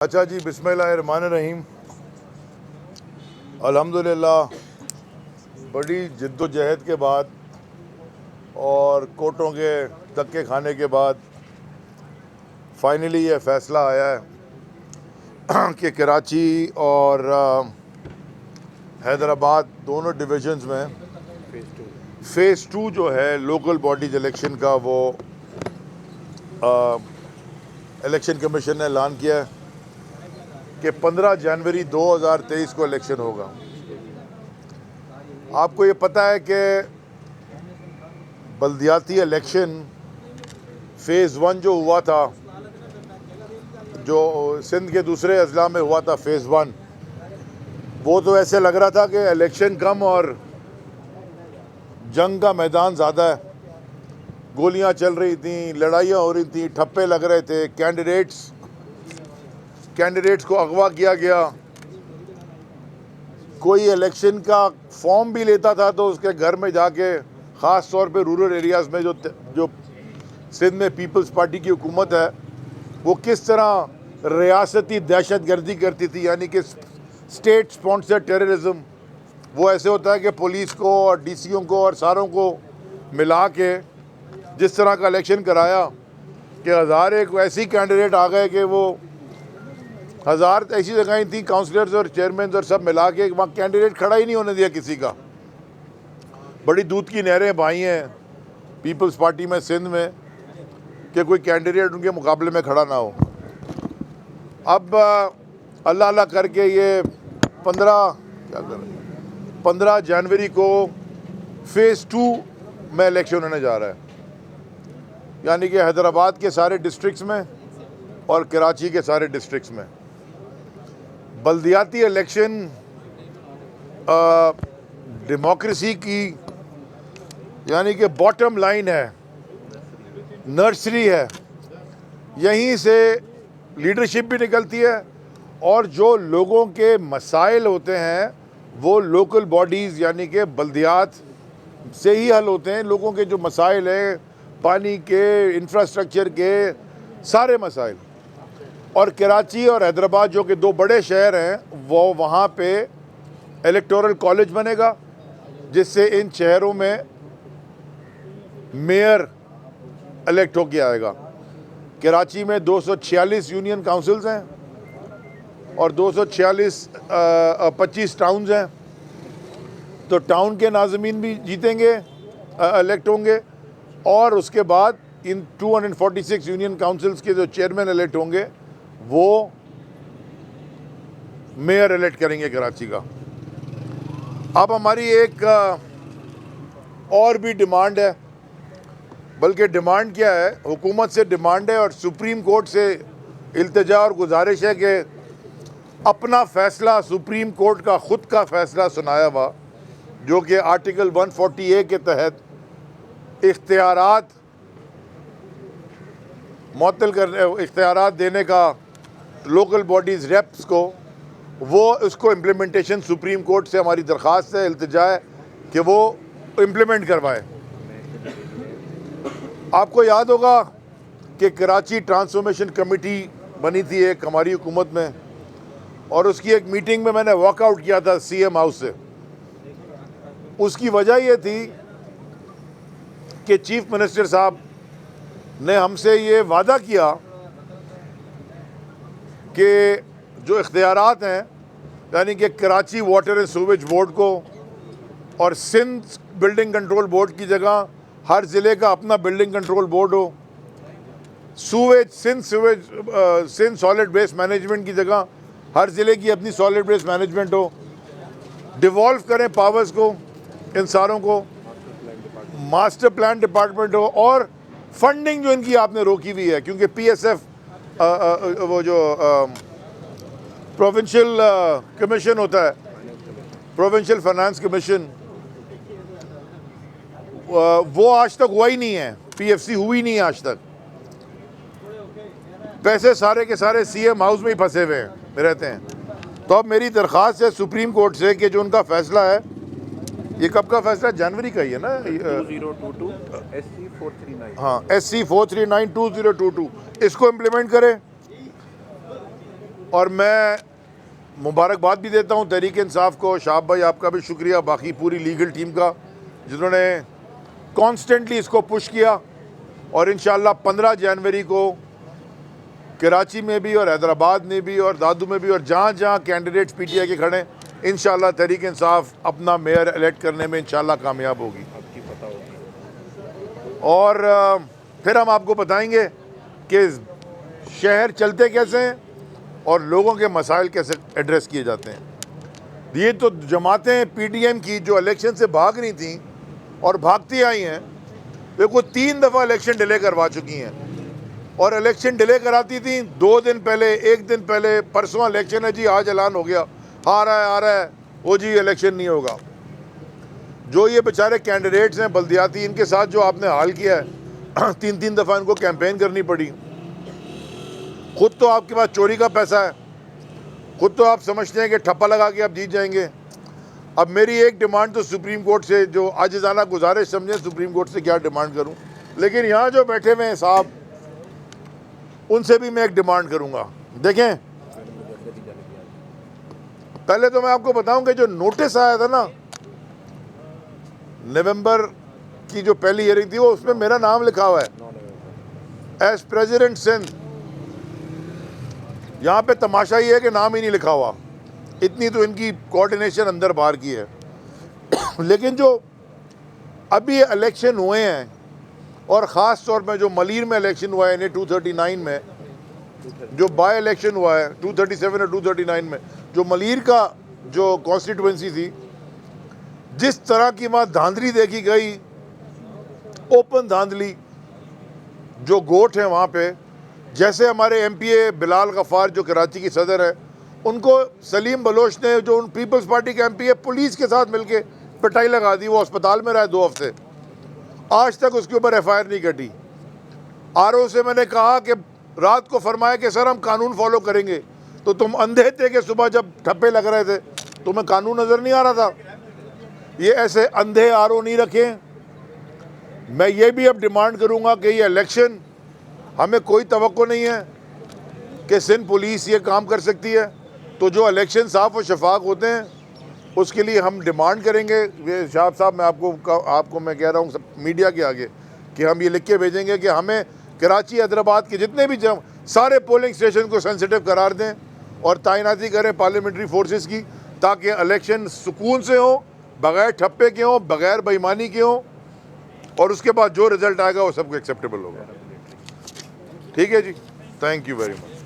अच्छा जी, बिस्मिल्लाहिर्रहमानिर्रहीम। अल्हम्दुलिल्लाह बड़ी जद्दोजहद के बाद और कोर्टों के धक्के खाने के बाद फाइनली ये फ़ैसला आया है कि कराची और हैदराबाद दोनों डिविजन्स में फ़ेज़ 2 जो है लोकल बॉडीज इलेक्शन का, वो इलेक्शन कमीशन ने ऐलान किया है कि 15 जनवरी 2023 को इलेक्शन होगा। आपको ये पता है कि बल्दियाती इलेक्शन फ़ेज़ 1 जो हुआ था, जो सिंध के दूसरे अजला में हुआ था, फ़ेज़ 1, वो तो ऐसे लग रहा था कि इलेक्शन कम और जंग का मैदान ज़्यादा है। गोलियां चल रही थी, लड़ाइयाँ हो रही थी, ठप्पे लग रहे थे, कैंडिडेट्स को अगवा किया गया। कोई इलेक्शन का फॉर्म भी लेता था तो उसके घर में जाके, ख़ास तौर पे रूरल एरियाज़ में जो सिंध में पीपल्स पार्टी की हुकूमत है, वो किस तरह रियासती दहशत गर्दी करती थी, यानी कि स्टेट स्पॉन्सर्ड टेररिज्म। वो ऐसे होता है कि पुलिस को और डीसीओ को और सारों को मिला के जिस तरह का इलेक्शन कराया कि हज़ार एक ऐसी कैंडिडेट आ गए कि वो हज़ार ऐसी जगहें थी, काउंसलर्स और चेयरमैन और सब मिला के, वहाँ कैंडिडेट खड़ा ही नहीं होने दिया किसी का। बड़ी दूध की नहरें बहाई हैं पीपल्स पार्टी में सिंध में कि कोई कैंडिडेट उनके मुकाबले में खड़ा ना हो। अब अल्लाह अल्लाह करके ये 15 जनवरी को फ़ेज़ 2 में इलेक्शन होने जा रहा है, यानी कि हैदराबाद के सारे डिस्ट्रिक्ट्स में और कराची के सारे डिस्ट्रिक्ट्स में। बल्दियाती इलेक्शन डेमोक्रेसी की, यानी कि बॉटम लाइन है, नर्सरी है। यहीं से लीडरशिप भी निकलती है और जो लोगों के मसाइल होते हैं वो लोकल बॉडीज़ यानी कि बल्दियात से ही हल होते हैं। लोगों के जो मसाइल हैं, पानी के, इंफ्रास्ट्रक्चर के, सारे मसाइल। और कराची और हैदराबाद जो कि दो बड़े शहर हैं, वो वहाँ पे इलेक्टोरल कॉलेज बनेगा जिससे इन शहरों में मेयर इलेक्ट होके आएगा। कराची में 246 यूनियन काउंसिल्स हैं और 25 टाउन्स हैं, तो टाउन के नाज़मीन भी जीतेंगे, इलेक्ट होंगे। और उसके बाद इन 246 यूनियन काउंसिल्स के जो चेयरमैन इलेक्ट होंगे वो मेयर इलेक्ट करेंगे कराची का। अब हमारी एक और भी डिमांड है, बल्कि डिमांड क्या है, हुकूमत से डिमांड है और सुप्रीम कोर्ट से इल्तिजा और गुजारिश है कि अपना फ़ैसला, सुप्रीम कोर्ट का ख़ुद का फ़ैसला सुनाया हुआ, जो कि आर्टिकल 140A के तहत इख्तियारात मुअत्तल करने, इख्तियारात देने का लोकल बॉडीज़ रेप्स को, वो उसको इम्प्लीमेंटेशन सुप्रीम कोर्ट से हमारी दरख्वास्त है, इल्तिजा है कि वो इम्प्लीमेंट करवाए। आपको याद होगा कि कराची ट्रांसफॉर्मेशन कमेटी बनी थी एक हमारी हुकूमत में, और उसकी एक मीटिंग में मैंने वॉकआउट किया था सीएम हाउस से। उसकी वजह ये थी कि चीफ मिनिस्टर साहब ने हमसे ये वादा किया कि जो इख्तियारात हैं, यानी कि Karachi water and sewage board को और सिंध बिल्डिंग कंट्रोल बोर्ड की जगह हर ज़िले का अपना बिल्डिंग कंट्रोल बोर्ड हो, सिंध सॉलिड वेस्ट मैनेजमेंट की जगह हर ज़िले की अपनी सॉलिड वेस्ट मैनेजमेंट हो, डिवॉल्व करें पावर्स को इन सारों को, मास्टर प्लान डिपार्टमेंट हो, और फंडिंग जो इनकी आपने रोकी हुई है, क्योंकि पीएसएफ वो जो प्रोविंशियल कमीशन होता है, प्रोविंशियल फाइनेंस कमीशन, वो आज तक हुआ ही नहीं है, पीएफसी हुई नहीं है आज तक। पैसे सारे के सारे सीएम हाउस में ही फंसे हुए हैं, रहते हैं। तो अब मेरी दरख्वास्त है सुप्रीम कोर्ट से कि जो उनका फैसला है, ये कब का फैसला, जनवरी का ही है ना, 2022 SC 439, हाँ SC 439/2022, इसको इम्प्लीमेंट करें और मैं मुबारकबाद भी देता हूँ तहरीक इंसाफ को। शाह भाई आपका भी शुक्रिया, बाकी पूरी लीगल टीम का जिन्होंने कॉन्स्टेंटली इसको पुश किया। और इंशाल्लाह 15 जनवरी को कराची में भी और हैदराबाद में भी और दादू में भी और जहाँ जहाँ कैंडिडेट्स पीटीआई के खड़े इंशाल्लाह तहरीक इंसाफ अपना मेयर इलेक्ट करने में इंशाल्लाह कामयाब होगी। आपकी पता होगी। और फिर हम आपको बताएंगे कि शहर चलते कैसे हैं और लोगों के मसाइल कैसे एड्रेस किए जाते हैं। ये तो जमातें पीटीएम की जो इलेक्शन से भाग रही थी और भागती आई हैं, देखो 3 दफ़ा इलेक्शन डिले करवा चुकी हैं। और इलेक्शन डिले कराती थी 2 दिन पहले, 1 दिन पहले, परसों इलेक्शन है जी, आज ऐलान हो गया, आ रहा है, वो जी इलेक्शन नहीं होगा। जो ये बेचारे कैंडिडेट्स हैं बल्दियाती, इनके साथ जो आपने हाल किया है 3 दफ़ा इनको कैंपेन करनी पड़ी। खुद तो आपके पास चोरी का पैसा है, खुद तो आप समझते हैं कि ठप्पा लगा के आप जीत जाएंगे। अब मेरी एक डिमांड तो सुप्रीम कोर्ट से, जो आजिज़ाना गुजारिश समझे, सुप्रीम कोर्ट से क्या डिमांड करूं, लेकिन यहाँ जो बैठे हुए हैं साहब, उनसे भी मैं एक डिमांड करूंगा। देखें, पहले तो मैं आपको बताऊं कि जो नोटिस आया था ना नवंबर की जो पहली हियरिंग थी, वो उसमें मेरा नाम लिखा हुआ है एज प्रेसिडेंट सिंध। यहाँ पे तमाशा ये है कि नाम ही नहीं लिखा हुआ, इतनी तो इनकी कोऑर्डिनेशन अंदर बाहर की है। लेकिन जो अभी इलेक्शन हुए हैं और ख़ास तौर पे जो मलीर में इलेक्शन हुआ है, यानी 239 में जो बाय इलेक्शन हुआ है, 237 और 239 में जो मलीर का जो कॉन्स्टिट्यूंसी थी, जिस तरह की वहाँ धांधली देखी गई, ओपन धांधली, जो गोट है वहाँ पे, जैसे हमारे एमपीए बिलाल गफ़ार जो कराची की सदर है, उनको सलीम बलोच ने, जो उन पीपल्स पार्टी के एमपी है, पुलिस के साथ मिलके पिटाई लगा दी। वो अस्पताल में रहा 2 हफ्ते, आज तक उसके ऊपर एफआईआर नहीं कटी। आरओ से मैंने कहा कि रात को फरमाया कि सर हम कानून फॉलो करेंगे, तो तुम अंधे थे कि सुबह जब ठप्पे लग रहे थे तुम्हें कानून नज़र नहीं आ रहा था। ये ऐसे अंधे आरओ नहीं रखें। मैं ये भी अब डिमांड करूँगा कि ये इलेक्शन, हमें कोई तवक्को नहीं है कि सिंध पुलिस ये काम कर सकती है, तो जो इलेक्शन साफ और शफाफ होते हैं उसके लिए हम डिमांड करेंगे। शाह साहब, मैं आपको मैं कह रहा हूँ सब मीडिया के आगे कि हम ये लिख के भेजेंगे कि हमें कराची, हैदराबाद के जितने भी सारे पोलिंग स्टेशन को सेंसिटिव करार दें और तैनाती करें पार्लियामेंट्री फोर्सेस की, ताकि इलेक्शन सुकून से हो, बग़ैर ठप्पे के हो, बग़ैर बेईमानी के हो, और उसके बाद जो रिज़ल्ट आएगा वो सबको एक्सेप्टेबल होगा। ठीक है जी, थैंक यू वेरी मच।